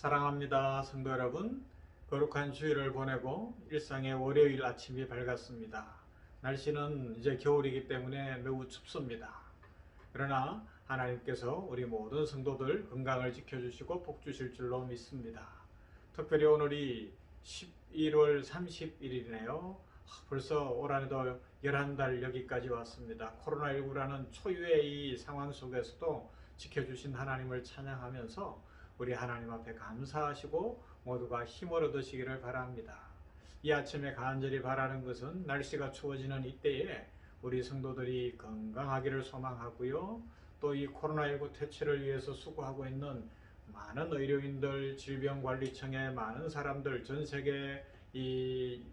사랑합니다. 성도 여러분, 거룩한 주일을 보내고 일상의 월요일 아침이 밝았습니다. 날씨는 이제 겨울이기 때문에 매우 춥습니다. 그러나 하나님께서 우리 모든 성도들 건강을 지켜주시고 복 주실 줄로 믿습니다. 특별히 오늘이 11월 31일이네요. 벌써 올 한해도 11달 여기까지 왔습니다. 코로나19라는 초유의 이 상황 속에서도 지켜주신 하나님을 찬양하면서 우리 하나님 앞에 감사하시고 모두가 힘을 얻으시기를 바랍니다. 이 아침에 간절히 바라는 것은 날씨가 추워지는 이때에 우리 성도들이 건강하기를 소망하고요. 또 이 코로나19 퇴치를 위해서 수고하고 있는 많은 의료인들, 질병관리청의 많은 사람들, 전 세계 이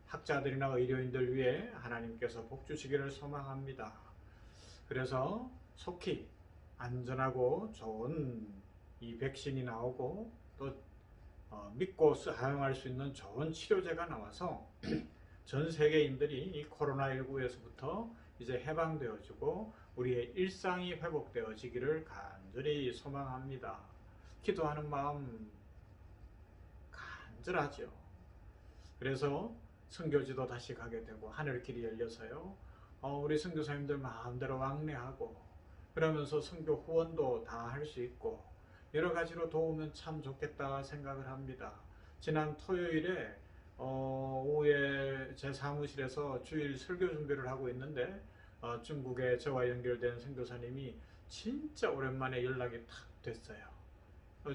학자들이나 의료인들 위해 하나님께서 복 주시기를 소망합니다. 그래서 속히 안전하고 좋은 이 백신이 나오고 또 믿고 사용할 수 있는 좋은 치료제가 나와서 전 세계인들이 이 코로나19에서부터 이제 해방되어지고 우리의 일상이 회복되어지기를 간절히 소망합니다. 기도하는 마음 간절하죠. 그래서 선교지도 다시 가게 되고 하늘길이 열려서요. 우리 선교사님들 마음대로 왕래하고 그러면서 선교 후원도 다 할 수 있고 여러 가지로 도우면 참 좋겠다 생각을 합니다. 지난 토요일에 오후에 제 사무실에서 주일 설교 준비를 하고 있는데 중국에 저와 연결된 선교사님이 진짜 오랜만에 연락이 탁 됐어요.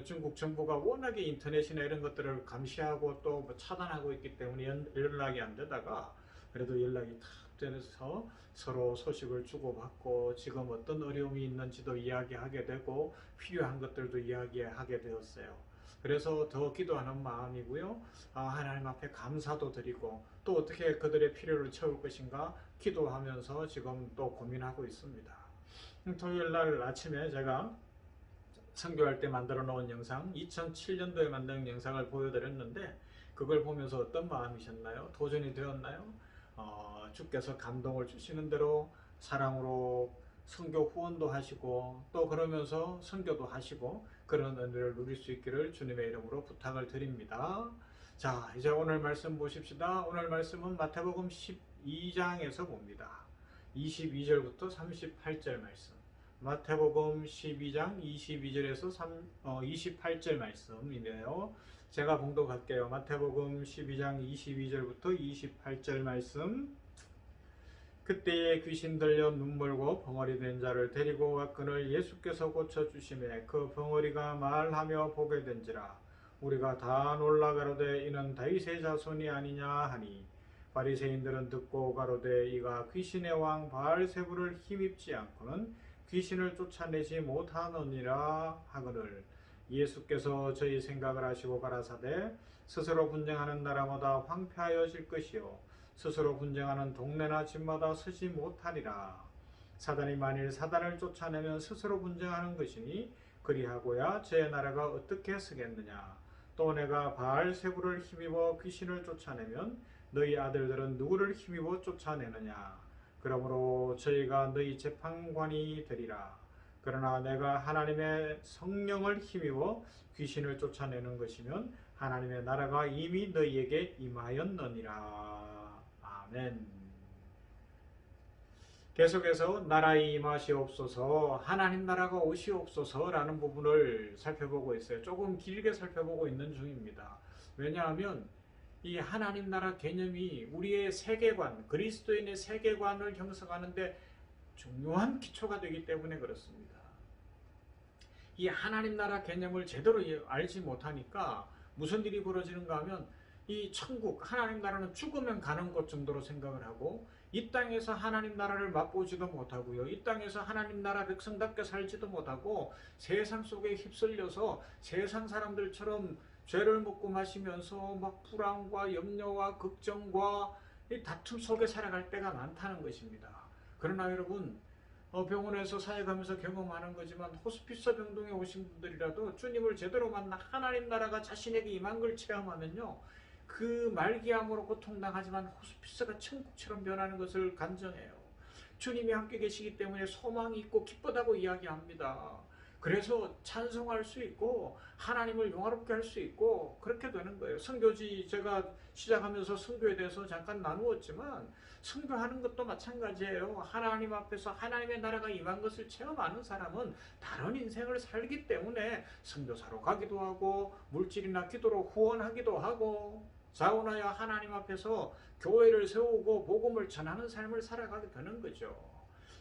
중국 정부가 워낙에 인터넷이나 이런 것들을 감시하고 또 뭐 차단하고 있기 때문에 연락이 안 되다가 그래도 연락이 탁 돼서 서로 소식을 주고받고 지금 어떤 어려움이 있는지도 이야기하게 되고 필요한 것들도 이야기하게 되었어요. 그래서 더 기도하는 마음이고요. 하나님 앞에 감사도 드리고 또 어떻게 그들의 필요를 채울 것인가 기도하면서 지금 또 고민하고 있습니다. 토요일 날 아침에 제가 선교할 때 만들어 놓은 영상, 2007년도에 만든 영상을 보여드렸는데 그걸 보면서 어떤 마음이셨나요? 도전이 되었나요? 주께서 감동을 주시는 대로 사랑으로 선교 후원도 하시고 또 그러면서 선교도 하시고 그런 은혜를 누릴 수 있기를 주님의 이름으로 부탁을 드립니다. 자, 이제 오늘 말씀 보십시다. 오늘 말씀은 마태복음 12장에서 봅니다. 22절부터 38절 말씀. 마태복음 12장 22절에서 28절 말씀이네요. 제가 봉독할게요. 마태복음 12장 22절부터 28절 말씀. 그때에 귀신 들려 눈물고 벙어리 된 자를 데리고 와 그를 예수께서 고쳐주시매 그 벙어리가 말하며 보게 된지라. 우리가 다 놀라 가로되 이는 다윗의 자손이 아니냐 하니 바리새인들은 듣고 가로되 이가 귀신의 왕 바알세불을 힘입지 않고는 귀신을 쫓아내지 못하느니라 하거늘. 예수께서 저희 생각을 하시고 가라사대 스스로 분쟁하는 나라마다 황폐하여질 것이요 스스로 분쟁하는 동네나 집마다 서지 못하리라. 사단이 만일 사단을 쫓아내면 스스로 분쟁하는 것이니 그리하고야 제 나라가 어떻게 서겠느냐. 또 내가 바알세불을 힘입어 귀신을 쫓아내면 너희 아들들은 누구를 힘입어 쫓아내느냐. 그러므로 저희가 너희 재판관이 되리라. 그러나 내가 하나님의 성령을 힘입어 귀신을 쫓아내는 것이면 하나님의 나라가 이미 너희에게 임하였느니라. 아멘. 계속해서 나라의 임하시옵소서, 하나님 나라가 오시옵소서라는 부분을 살펴보고 있어요. 조금 길게 살펴보고 있는 중입니다. 왜냐하면 이 하나님 나라 개념이 우리의 세계관, 그리스도인의 세계관을 형성하는데 중요한 기초가 되기 때문에 그렇습니다. 이 하나님 나라 개념을 제대로 알지 못하니까 무슨 일이 벌어지는가 하면 이 천국, 하나님 나라는 죽으면 가는 것 정도로 생각을 하고 이 땅에서 하나님 나라를 맛보지도 못하고요. 이 땅에서 하나님 나라 백성답게 살지도 못하고 세상 속에 휩쓸려서 세상 사람들처럼 죄를 먹고 마시면서 막 불안과 염려와 걱정과 이 다툼 속에 살아갈 때가 많다는 것입니다. 그러나 여러분, 병원에서 사역하면서 경험하는 거지만 호스피스 병동에 오신 분들이라도 주님을 제대로 만나 하나님 나라가 자신에게 임한 걸 체험하면요, 그 말기암으로 고통당하지만 호스피스가 천국처럼 변하는 것을 간증해요. 주님이 함께 계시기 때문에 소망이 있고 기쁘다고 이야기합니다. 그래서 찬송할 수 있고 하나님을 영화롭게 할 수 있고 그렇게 되는 거예요. 선교지 제가 시작하면서 선교에 대해서 잠깐 나누었지만 선교하는 것도 마찬가지예요. 하나님 앞에서 하나님의 나라가 임한 것을 체험하는 사람은 다른 인생을 살기 때문에 선교사로 가기도 하고 물질이나 기도로 후원하기도 하고 자원하여 하나님 앞에서 교회를 세우고 복음을 전하는 삶을 살아가게 되는 거죠.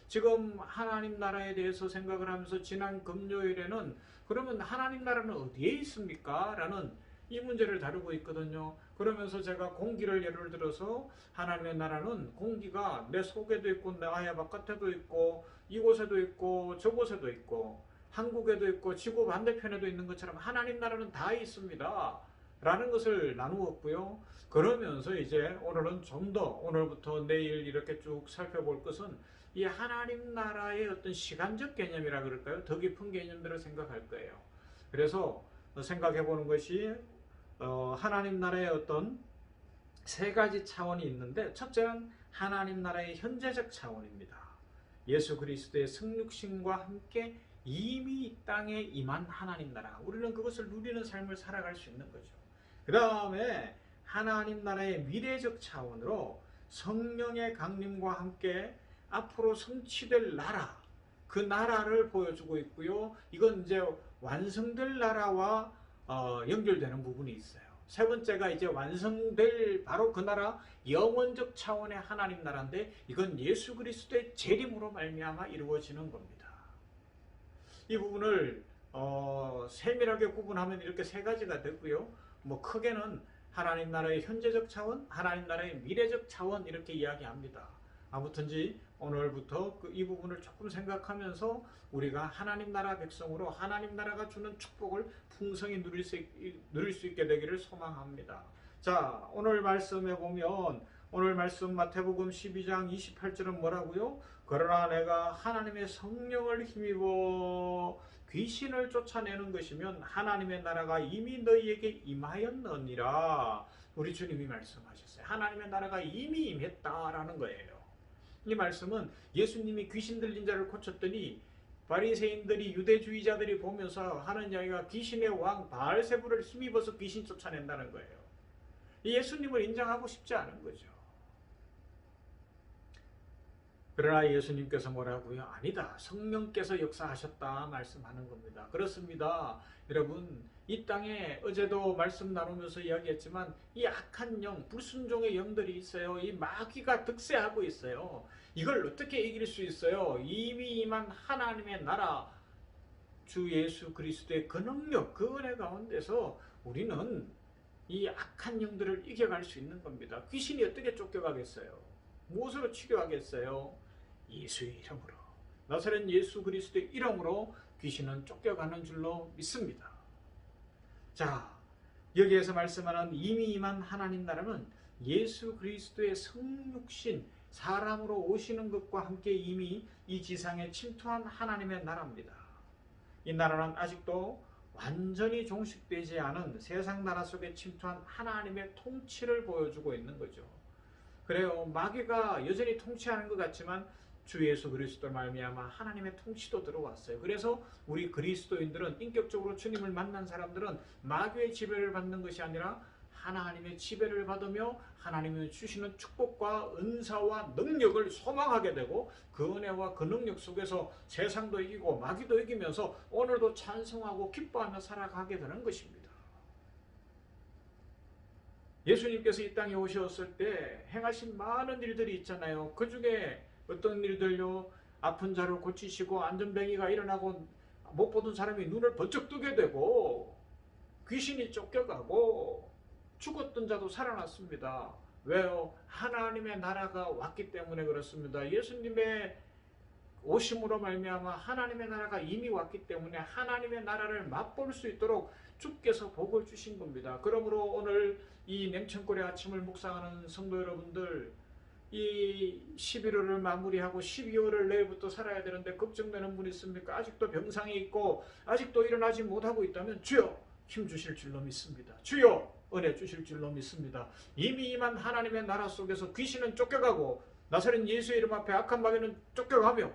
지금 하나님 나라에 대해서 생각을 하면서 지난 금요일에는 그러면 하나님 나라는 어디에 있습니까? 라는 이 문제를 다루고 있거든요. 그러면서 제가 공기를 예를 들어서 하나님의 나라는 공기가 내 속에도 있고 내 아야 바깥에도 있고 이곳에도 있고 저곳에도 있고 한국에도 있고 지구 반대편에도 있는 것처럼 하나님 나라는 다 있습니다. 라는 것을 나누었고요. 그러면서 이제 오늘은 좀 더 오늘부터 내일 이렇게 쭉 살펴볼 것은 이 하나님 나라의 어떤 시간적 개념이라 그럴까요? 더 깊은 개념들을 생각할 거예요. 그래서 생각해 보는 것이 하나님 나라의 어떤 세 가지 차원이 있는데 첫째는 하나님 나라의 현재적 차원입니다. 예수 그리스도의 성육신과 함께 이미 이 땅에 임한 하나님 나라. 우리는 그것을 누리는 삶을 살아갈 수 있는 거죠. 그 다음에 하나님 나라의 미래적 차원으로 성령의 강림과 함께 앞으로 성취될 나라, 그 나라를 보여주고 있고요. 이건 이제 완성될 나라와 연결되는 부분이 있어요. 세 번째가 이제 완성될 바로 그 나라, 영원적 차원의 하나님 나라인데 이건 예수 그리스도의 재림으로 말미암아 이루어지는 겁니다. 이 부분을 세밀하게 구분하면 이렇게 세 가지가 되고요. 뭐 크게는 하나님 나라의 현재적 차원, 하나님 나라의 미래적 차원 이렇게 이야기합니다. 아무튼지 오늘부터 이 부분을 조금 생각하면서 우리가 하나님 나라 백성으로 하나님 나라가 주는 축복을 풍성히 누릴 수 있게 되기를 소망합니다. 자, 오늘 말씀에 보면 오늘 말씀 마태복음 12장 28절은 뭐라고요? 그러나 내가 하나님의 성령을 힘입어 귀신을 쫓아내는 것이면 하나님의 나라가 이미 너희에게 임하였느니라. 우리 주님이 말씀하셨어요. 하나님의 나라가 이미 임했다라는 거예요. 이 말씀은 예수님이 귀신 들린 자를 고쳤더니 바리새인들이 유대주의자들이 보면서 하는 이야기가 귀신의 왕 바알세불을 힘입어서 귀신 쫓아낸다는 거예요. 예수님을 인정하고 싶지 않은 거죠. 그러나 예수님께서 뭐라고요? 아니다. 성령께서 역사하셨다 말씀하는 겁니다. 그렇습니다. 여러분, 이 땅에 어제도 말씀 나누면서 이야기했지만 이 악한 영, 불순종의 영들이 있어요. 이 마귀가 득세하고 있어요. 이걸 어떻게 이길 수 있어요? 이미 임한 하나님의 나라, 주 예수 그리스도의 그 능력, 그 은혜 가운데서 우리는 이 악한 영들을 이겨갈 수 있는 겁니다. 귀신이 어떻게 쫓겨가겠어요? 무엇으로 치료하겠어요? 예수의 이름으로, 나사렛 예수 그리스도의 이름으로 귀신은 쫓겨가는 줄로 믿습니다. 자, 여기에서 말씀하는 이미 임한 하나님 나라는 예수 그리스도의 성육신, 사람으로 오시는 것과 함께 이미 이 지상에 침투한 하나님의 나라입니다. 이 나라는 아직도 완전히 종식되지 않은 세상 나라 속에 침투한 하나님의 통치를 보여주고 있는 거죠. 그래요. 마귀가 여전히 통치하는 것 같지만 주 예수 그리스도 말미암아 하나님의 통치도 들어왔어요. 그래서 우리 그리스도인들은 인격적으로 주님을 만난 사람들은 마귀의 지배를 받는 것이 아니라 하나님의 지배를 받으며 하나님이 주시는 축복과 은사와 능력을 소망하게 되고 그 은혜와 그 능력 속에서 세상도 이기고 마귀도 이기면서 오늘도 찬송하고 기뻐하며 살아가게 되는 것입니다. 예수님께서 이 땅에 오셨을 때 행하신 많은 일들이 있잖아요. 그 중에 어떤 일들요? 아픈 자를 고치시고 안전병이가 일어나고 못 보던 사람이 눈을 번쩍 뜨게 되고 귀신이 쫓겨가고 죽었던 자도 살아났습니다. 왜요? 하나님의 나라가 왔기 때문에 그렇습니다. 예수님의 오심으로 말미암아 하나님의 나라가 이미 왔기 때문에 하나님의 나라를 맛볼 수 있도록 주께서 복을 주신 겁니다. 그러므로 오늘 이 냉천골의 아침을 묵상하는 성도 여러분들, 이 11월을 마무리하고 12월을 내일부터 살아야 되는데 걱정되는 분 있습니까? 아직도 병상에 있고 아직도 일어나지 못하고 있다면 주여 힘 주실 줄로 믿습니다. 주여 은혜 주실 줄로 믿습니다. 이미 임한 하나님의 나라 속에서 귀신은 쫓겨가고 나사렛 예수의 이름 앞에 악한 마귀는 쫓겨가며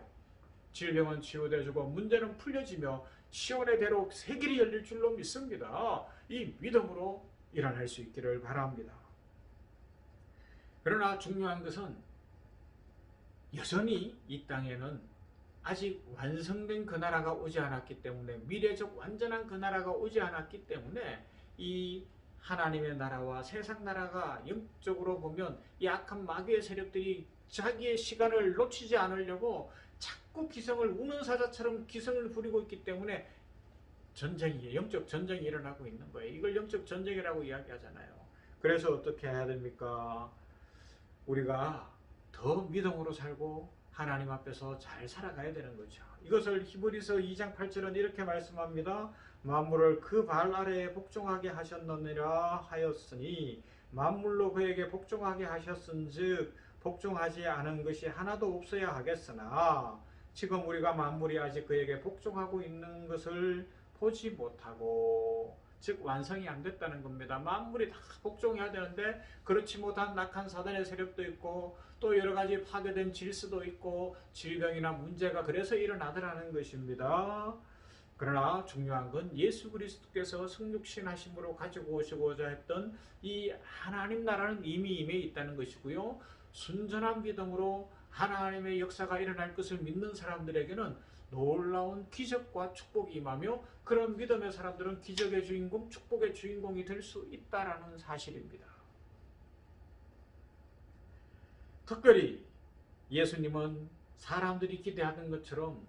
질병은 치유되어지고 문제는 풀려지며 시온의 대로 새 길이 열릴 줄로 믿습니다. 이 믿음으로 일어날 수 있기를 바랍니다. 그러나 중요한 것은 여전히 이 땅에는 아직 완성된 그 나라가 오지 않았기 때문에, 미래적 완전한 그 나라가 오지 않았기 때문에 이 하나님의 나라와 세상 나라가 영적으로 보면 이 악한 마귀의 세력들이 자기의 시간을 놓치지 않으려고 자꾸 기성을 우는 사자처럼 기성을 부리고 있기 때문에 전쟁이, 영적 전쟁이 일어나고 있는 거예요. 이걸 영적 전쟁이라고 이야기하잖아요. 그래서 어떻게 해야 됩니까? 우리가 더 믿음으로 살고 하나님 앞에서 잘 살아가야 되는 거죠. 이것을 히브리서 2장 8절은 이렇게 말씀합니다. 만물을 그 발 아래에 복종하게 하셨느니라 하였으니 만물로 그에게 복종하게 하셨은즉 복종하지 않은 것이 하나도 없어야 하겠으나 지금 우리가 만물이 아직 그에게 복종하고 있는 것을 보지 못하고, 즉 완성이 안 됐다는 겁니다. 만물이 다 복종해야 되는데 그렇지 못한 낙한 사단의 세력도 있고 또 여러 가지 파괴된 질서도 있고 질병이나 문제가 그래서 일어나더라는 것입니다. 그러나 중요한 건 예수 그리스도께서 성육신 하심으로 가지고 오시고자 했던 이 하나님 나라는 이미 임해 있다는 것이고요. 순전한 믿음으로 하나님의 역사가 일어날 것을 믿는 사람들에게는 놀라운 기적과 축복이 임하며 그런 믿음의 사람들은 기적의 주인공, 축복의 주인공이 될 수 있다는 사실입니다. 특별히 예수님은 사람들이 기대하던 것처럼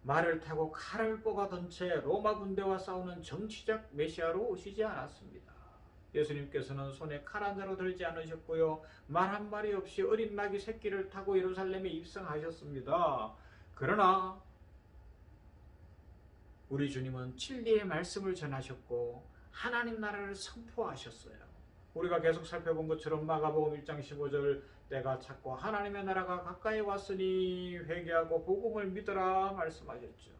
말을 타고 칼을 뽑아든 채 로마 군대와 싸우는 정치적 메시아로 오시지 않았습니다. 예수님께서는 손에 칼 한 자루 들지 않으셨고요. 말 한 마리 없이 어린 나귀 새끼를 타고 예루살렘에 입성하셨습니다. 그러나 우리 주님은 진리의 말씀을 전하셨고 하나님 나라를 선포하셨어요. 우리가 계속 살펴본 것처럼 마가복음 1장 15절 때가 찼고 하나님의 나라가 가까이 왔으니 회개하고 복음을 믿으라 말씀하셨죠.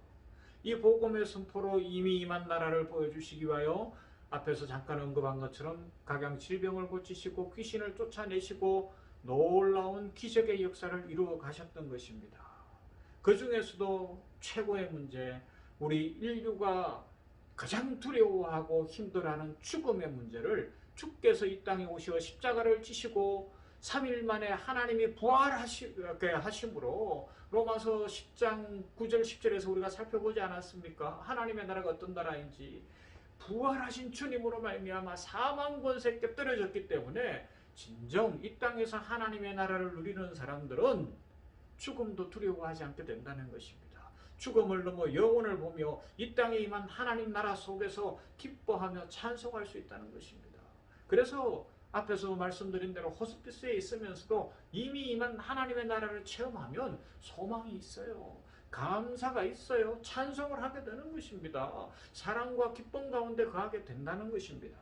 이 복음의 선포로 이미 임한 나라를 보여주시기 위하여 앞에서 잠깐 언급한 것처럼 각양 질병을 고치시고 귀신을 쫓아내시고 놀라운 기적의 역사를 이루어 가셨던 것입니다. 그 중에서도 최고의 문제, 우리 인류가 가장 두려워하고 힘들어하는 죽음의 문제를 주께서 이 땅에 오시어 십자가를 지시고 3일 만에 하나님이 부활하심으로 로마서 10장 9절 10절에서 우리가 살펴보지 않았습니까? 하나님의 나라가 어떤 나라인지 부활하신 주님으로 말미암아 사망 권세 깨뜨려졌기 때문에 진정 이 땅에서 하나님의 나라를 누리는 사람들은 죽음도 두려워하지 않게 된다는 것입니다. 죽음을 넘어 영혼을 보며 이 땅에 임한 하나님 나라 속에서 기뻐하며 찬송할 수 있다는 것입니다. 그래서 앞에서 말씀드린 대로 호스피스에 있으면서도 이미 임한 하나님의 나라를 체험하면 소망이 있어요. 감사가 있어요. 찬송을 하게 되는 것입니다. 사랑과 기쁨 가운데 거하게 된다는 것입니다.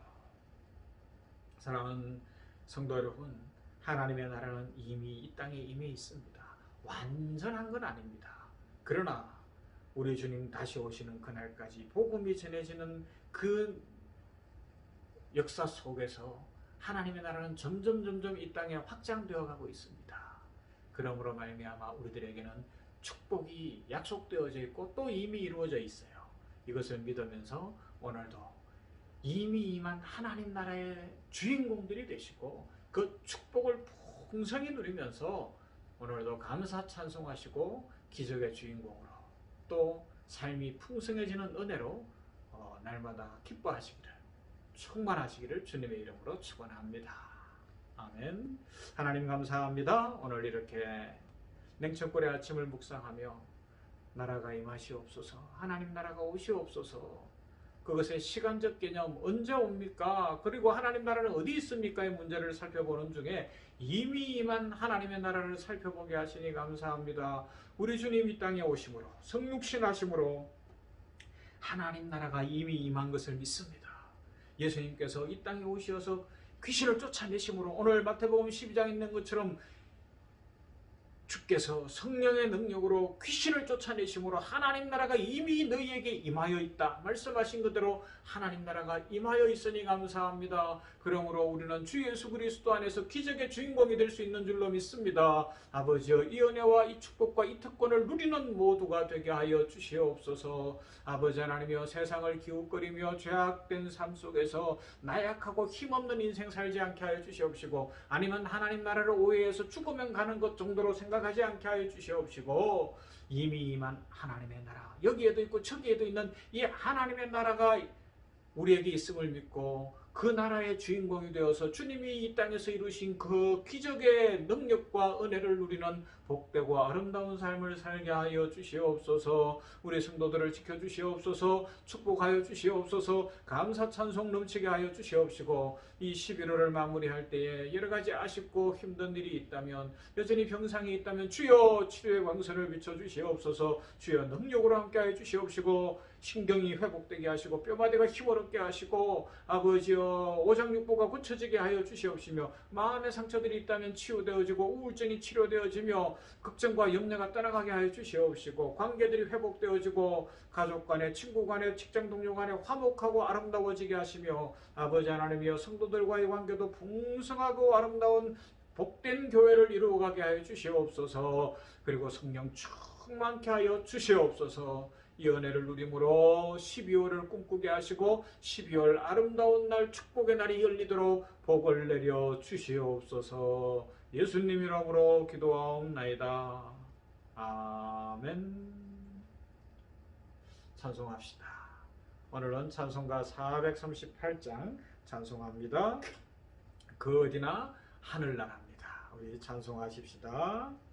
사랑하는 성도 여러분, 하나님의 나라는 이미 이 땅에 임해 있습니다. 완전한 건 아닙니다. 그러나 우리 주님 다시 오시는 그날까지 복음이 전해지는 그 역사 속에서 하나님의 나라는 점점 이 땅에 확장되어 가고 있습니다. 그러므로 말미암아 우리들에게는 축복이 약속되어져 있고 또 이미 이루어져 있어요. 이것을 믿으면서 오늘도 이미 임한 하나님 나라의 주인공들이 되시고 그 축복을 풍성히 누리면서 오늘도 감사 찬송하시고 기적의 주인공으로 또 삶이 풍성해지는 은혜로 날마다 기뻐하시기를, 충만하시기를 주님의 이름으로 축원합니다. 아멘. 하나님 감사합니다. 오늘 이렇게 냉천골의 아침을 묵상하며 나라가 임하시옵소서, 하나님 나라가 오시옵소서, 그것의 시간적 개념 언제 옵니까? 그리고 하나님 나라는 어디 있습니까?의 문제를 살펴보는 중에 이미 임한 하나님의 나라를 살펴보게 하시니 감사합니다. 우리 주님 이 땅에 오심으로 성육신 하심으로 하나님 나라가 이미 임한 것을 믿습니다. 예수님께서 이 땅에 오셔서 귀신을 쫓아내심으로 오늘 마태복음 12장에 있는 것처럼 주께서 성령의 능력으로 귀신을 쫓아내심으로 하나님 나라가 이미 너희에게 임하여 있다. 말씀하신 그대로 하나님 나라가 임하여 있으니 감사합니다. 그러므로 우리는 주 예수 그리스도 안에서 기적의 주인공이 될 수 있는 줄로 믿습니다. 아버지여, 이 은혜와 이 축복과 이 특권을 누리는 모두가 되게 하여 주시옵소서. 아버지 하나님이여, 세상을 기웃거리며 죄악된 삶 속에서 나약하고 힘없는 인생 살지 않게 하여 주시옵시고, 아니면 하나님 나라를 오해해서 죽으면 가는 것 정도로 생각하지 않게 하여 주시옵시고, 이미 임한 하나님의 나라, 여기에도 있고 저기에도 있는 이 하나님의 나라가 우리에게 있음을 믿고 그 나라의 주인공이 되어서 주님이 이 땅에서 이루신 그 기적의 능력과 은혜를 누리는 복되고 아름다운 삶을 살게 하여 주시옵소서. 우리 성도들을 지켜주시옵소서. 축복하여 주시옵소서. 감사 찬송 넘치게 하여 주시옵시고, 이 11월을 마무리할 때에 여러가지 아쉽고 힘든 일이 있다면, 여전히 병상이 있다면 주여 치료의 광선을 비춰주시옵소서. 주여 능력으로 함께 하여 주시옵시고, 신경이 회복되게 하시고 뼈마디가 힘을 얻게 하시고, 아버지여 오장육부가 고쳐지게 하여 주시옵시며, 마음의 상처들이 있다면 치유되어지고 우울증이 치료되어지며 걱정과 염려가 떠나가게 하여 주시옵시고, 관계들이 회복되어지고 가족 간에, 친구 간에, 직장 동료 간에 화목하고 아름다워지게 하시며, 아버지 하나님이여 성도들과의 관계도 풍성하고 아름다운 복된 교회를 이루어가게 하여 주시옵소서. 그리고 성령 충만케 하여 주시옵소서. 이 은혜를 누림으로 12월을 꿈꾸게 하시고 12월 아름다운 날, 축복의 날이 열리도록 복을 내려 주시옵소서. 예수님 이름으로 기도하옵나이다. 아멘. 찬송합시다. 오늘은 찬송가 438장 찬송합니다. 그 어디나 하늘나라입니다. 우리 찬송하십시다.